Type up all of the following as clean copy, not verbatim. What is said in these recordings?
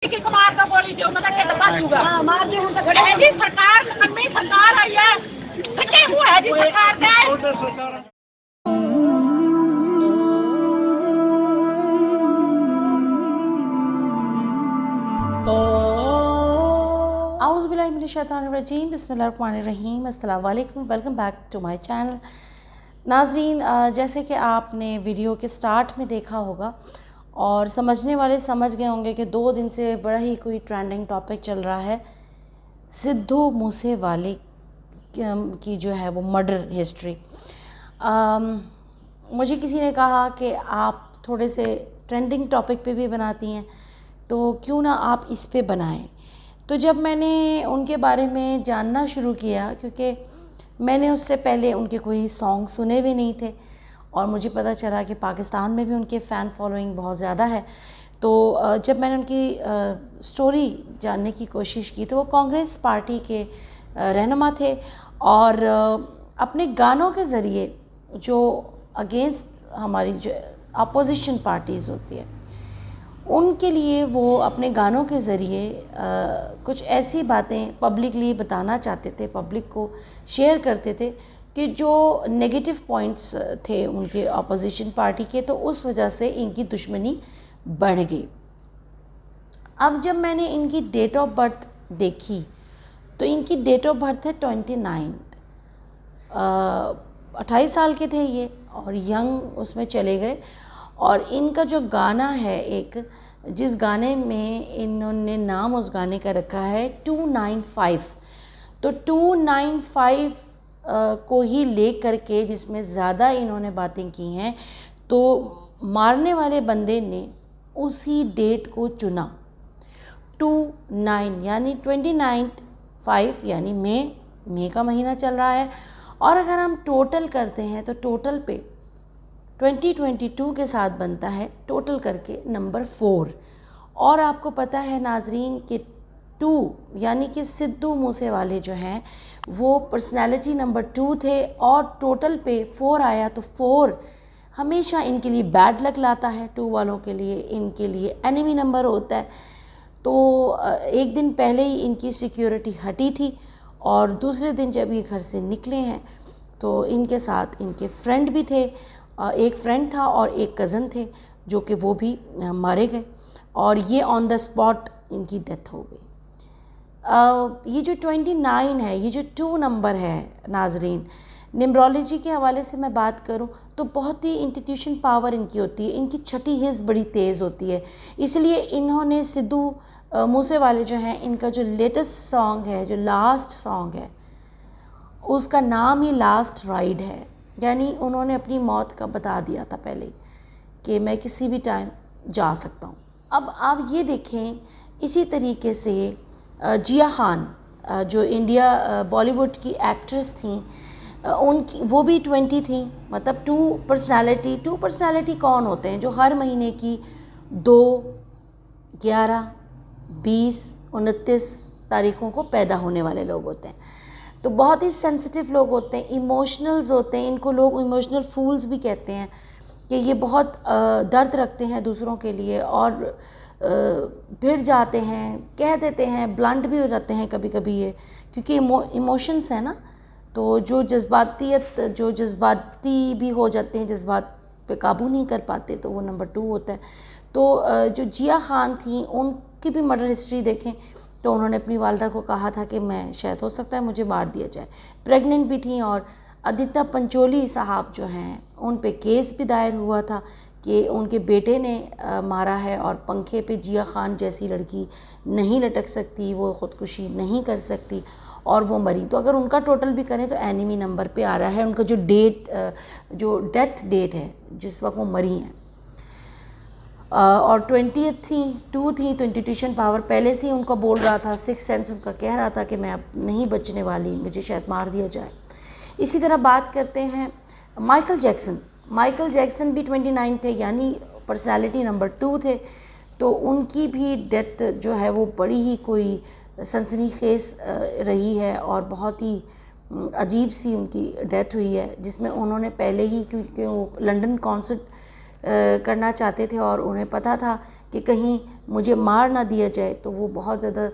कुमार का बोली जो मतलब के दबा दूंगा हां मार दे उन खड़े है जी सरकार नई सरकार आई है कितने हुआ है जी सरकार का औज़ुबिल्लाहिमिनश्शैतानिर्रजीम बिस्मिल्लाहिर्रहमानिर्रहीम अस्सलाम वालेकुम welcome back to my channel. नाज़रीन, जैसे कि आपने वीडियो के स्टार्ट में देखा होगा और समझने वाले समझ गए होंगे कि 2 दिन से बड़ा ही कोई ट्रेंडिंग टॉपिक चल रहा है सिद्धू मूसेवाले की जो है वो मर्डर हिस्ट्री। मुझे किसी ने कहा कि आप थोड़े से ट्रेंडिंग टॉपिक पे भी बनाती हैं तो क्यों ना आप इस पे बनाएं। तो जब मैंने उनके बारे में जानना शुरू किया, क्योंकि मैंने उससे पहले उनके कोई सॉन्ग सुने भी नहीं थे और मुझे पता चला कि पाकिस्तान में भी उनके फ़ैन फॉलोइंग बहुत ज़्यादा है, तो जब मैंने उनकी स्टोरी जानने की कोशिश की तो वो कांग्रेस पार्टी के रहनुमा थे और अपने गानों के ज़रिए जो अगेंस्ट हमारी जो अपोजिशन पार्टीज़ होती है उनके लिए वो अपने गानों के ज़रिए कुछ ऐसी बातें पब्लिकली बताना चाहते थे, पब्लिक को शेयर करते थे कि जो नेगेटिव पॉइंट्स थे उनके अपोजिशन पार्टी के, तो उस वजह से इनकी दुश्मनी बढ़ गई। अब जब मैंने इनकी डेट ऑफ बर्थ देखी तो इनकी डेट ऑफ बर्थ है 29, 28 साल के थे ये और यंग उसमें चले गए। और इनका जो गाना है एक, जिस गाने में इन्होंने नाम उस गाने का रखा है 295, तो 295 को ही ले करके जिसमें ज़्यादा इन्होंने बातें की हैं, तो मारने वाले बंदे ने उसी डेट को चुना 29 यानी 29/5 यानी मई का महीना चल रहा है। और अगर हम टोटल करते हैं तो टोटल पे 2022 के साथ बनता है टोटल करके नंबर 4। और आपको पता है नाजरीन कि 2 यानी कि सिद्धू मूसेवाले जो हैं वो पर्सनैलिटी नंबर 2 थे और टोटल पे 4 आया, तो 4 हमेशा इनके लिए बैड लक लाता है। 2 वालों के लिए इनके लिए एनिमी नंबर होता है। तो एक दिन पहले ही इनकी सिक्योरिटी हटी थी और दूसरे दिन जब ये घर से निकले हैं तो इनके साथ इनके फ्रेंड भी थे, एक फ्रेंड था और एक कज़न थे जो कि वो भी मारे गए और ये ऑन द स्पॉट इनकी डेथ हो गई। ये जो 29 है, ये जो 2 नंबर है नाजरीन, न्यूमरोलॉजी के हवाले से मैं बात करूं तो बहुत ही इंट्यूशन पावर इनकी होती है, इनकी छठी हिस्स बड़ी तेज़ होती है। इसलिए इन्होंने सिद्धू मूसेवाले जो हैं, इनका जो लेटेस्ट सॉन्ग है, जो लास्ट सॉन्ग है, उसका नाम ही लास्ट राइड है। यानी उन्होंने अपनी मौत का बता दिया था पहले कि मैं किसी भी टाइम जा सकता हूँ। अब आप ये देखें, इसी तरीके से जिया खान जो इंडिया बॉलीवुड की एक्ट्रेस थी, उनकी वो भी 20 थी। मतलब 2 पर्सनालिटी कौन होते हैं? जो हर महीने की 2, 11, 20, 29 तारीख़ों को पैदा होने वाले लोग होते हैं। तो बहुत ही सेंसिटिव लोग होते हैं, इमोशनल्स होते हैं, इनको लोग इमोशनल फूल्स भी कहते हैं कि ये बहुत दर्द रखते हैं दूसरों के लिए और भिड़ जाते हैं, कह देते हैं, ब्लंट भी हो जाते हैं कभी कभी ये, क्योंकि इमोशंस है ना, तो जो जज्बाती भी हो जाते हैं, जज्बात पे काबू नहीं कर पाते, तो वो नंबर 2 होता है। तो जो जिया खान थी उनकी भी मर्डर हिस्ट्री देखें तो उन्होंने अपनी वालदा को कहा था कि मैं शायद हो सकता है मुझे मार दिया जाए, प्रेग्नेंट भी थी। और आदित्य पंचोली साहब जो हैं उन पे केस भी दायर हुआ था कि उनके बेटे ने मारा है और पंखे पे जिया खान जैसी लड़की नहीं लटक सकती, वो ख़ुदकुशी नहीं कर सकती और वो मरी। तो अगर उनका टोटल भी करें तो एनिमी नंबर पे आ रहा है उनका जो जो डेथ डेट है जिस वक्त वो मरी हैं। और 20 थी, 2 थी, तो इंट्यूशन पावर पहले से ही उनका बोल रहा था, 6 सेंस उनका कह रहा था कि मैं अब नहीं बचने वाली, मुझे शायद मार दिया जाए। इसी तरह बात करते हैं माइकल जैक्सन भी 29 थे, यानी पर्सनालिटी नंबर 2 थे। तो उनकी भी डेथ जो है वो बड़ी ही कोई सनसनीखेज़ रही है और बहुत ही अजीब सी उनकी डेथ हुई है, जिसमें उन्होंने पहले ही, क्योंकि वो लंदन कॉन्सर्ट करना चाहते थे और उन्हें पता था कि कहीं मुझे मार ना दिया जाए, तो वो बहुत ज़्यादा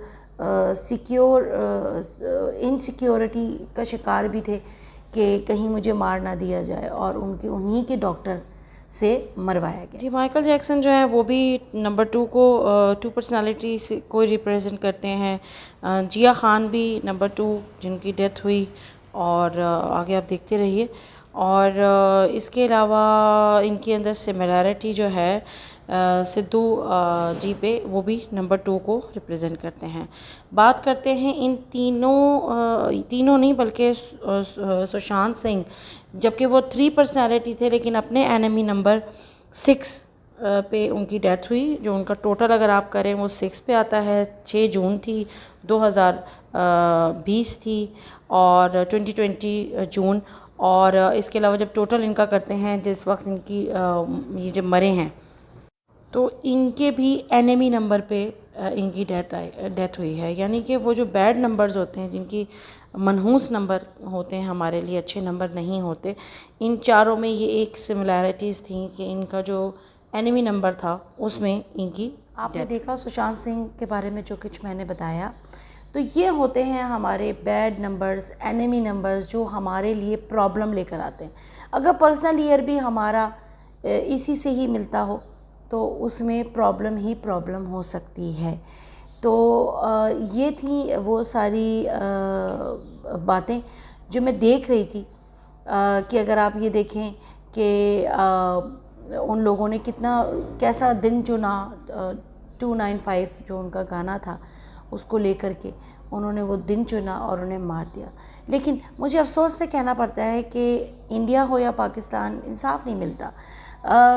इनसिक्योरिटी का शिकार भी थे कि कहीं मुझे मार ना दिया जाए, और उन्हीं के डॉक्टर से मरवाया गया। जी, माइकल जैक्सन जो है वो भी नंबर 2 को 2 पर्सनालिटी से को रिप्रेजेंट करते हैं। जिया खान भी नंबर 2 जिनकी डेथ हुई, और आगे आप देखते रहिए। और इसके अलावा इनके अंदर सिमिलैरिटी जो है सिद्धू जी पे, वो भी नंबर 2 को रिप्रेजेंट करते हैं। बात करते हैं इन तीनों नहीं बल्कि सुशांत सिंह, जबकि वो 3 पर्सनालिटी थे, लेकिन अपने एनिमी नंबर 6 पे उनकी डेथ हुई। जो उनका टोटल अगर आप करें वो 6 पे आता है। 6 जून थी 2020 थी, और 2020 जून। और इसके अलावा जब टोटल इनका करते हैं जिस वक्त इनकी ये जब मरे हैं, तो इनके भी एनिमी नंबर पे इनकी डेथ हुई है। यानी कि वो जो बैड नंबर्स होते हैं, जिनकी मनहूस नंबर होते हैं, हमारे लिए अच्छे नंबर नहीं होते, इन चारों में ये एक सिमिलैरिटीज़ थी कि इनका जो एनिमी नंबर था उसमें इनकी आपने देखा सुशांत सिंह के बारे में जो कुछ मैंने बताया। तो ये होते हैं हमारे बैड नंबर्स, एनिमी नंबर्स, जो हमारे लिए प्रॉब्लम लेकर आते हैं। अगर पर्सनल ईयर भी हमारा इसी से ही मिलता हो तो उसमें प्रॉब्लम ही प्रॉब्लम हो सकती है। तो ये थी वो सारी बातें जो मैं देख रही थी कि अगर आप ये देखें कि उन लोगों ने कैसा दिन चुना। 295 जो उनका गाना था उसको लेकर के उन्होंने वो दिन चुना और उन्हें मार दिया। लेकिन मुझे अफसोस से कहना पड़ता है कि इंडिया हो या पाकिस्तान, इंसाफ नहीं मिलता।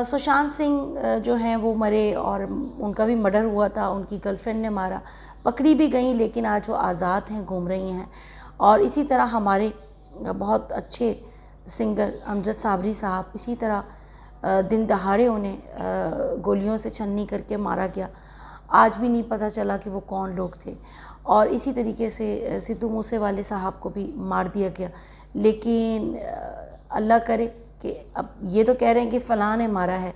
सुशांत सिंह जो हैं वो मरे और उनका भी मर्डर हुआ था, उनकी गर्लफ्रेंड ने मारा, पकड़ी भी गई, लेकिन आज वो आज़ाद हैं, घूम रही हैं। और इसी तरह हमारे बहुत अच्छे सिंगर अमजद साबरी साहब, इसी तरह दिन दहाड़े उन्हें गोलियों से छन्नी करके मारा गया। आज भी नहीं पता चला कि वो कौन लोग थे। और इसी तरीके से सिद्धू मूसेवाले साहब को भी मार दिया गया। लेकिन अल्लाह करे कि अब ये तो कह रहे हैं कि फ़लाँ ने मारा है,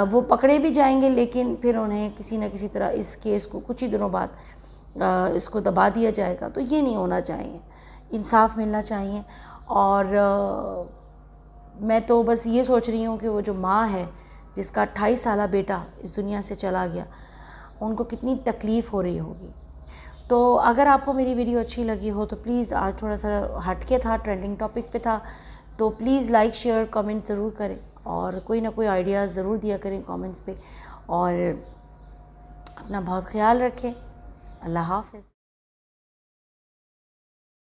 वो पकड़े भी जाएंगे, लेकिन फिर उन्हें किसी न किसी तरह इस केस को कुछ ही दिनों बाद इसको दबा दिया जाएगा। तो ये नहीं होना चाहिए, इंसाफ मिलना चाहिए। और मैं तो बस ये सोच रही हूँ कि वो जो माँ है जिसका 28 साला बेटा इस दुनिया से चला गया, उनको कितनी तकलीफ़ हो रही होगी। तो अगर आपको मेरी वीडियो अच्छी लगी हो तो प्लीज़, आज थोड़ा सा हटके था, ट्रेंडिंग टॉपिक पे था, तो प्लीज़ लाइक शेयर कमेंट ज़रूर करें, और कोई ना कोई आइडियाज़ ज़रूर दिया करें कमेंट्स पे। और अपना बहुत ख्याल रखें। अल्लाह हाफ़िज़।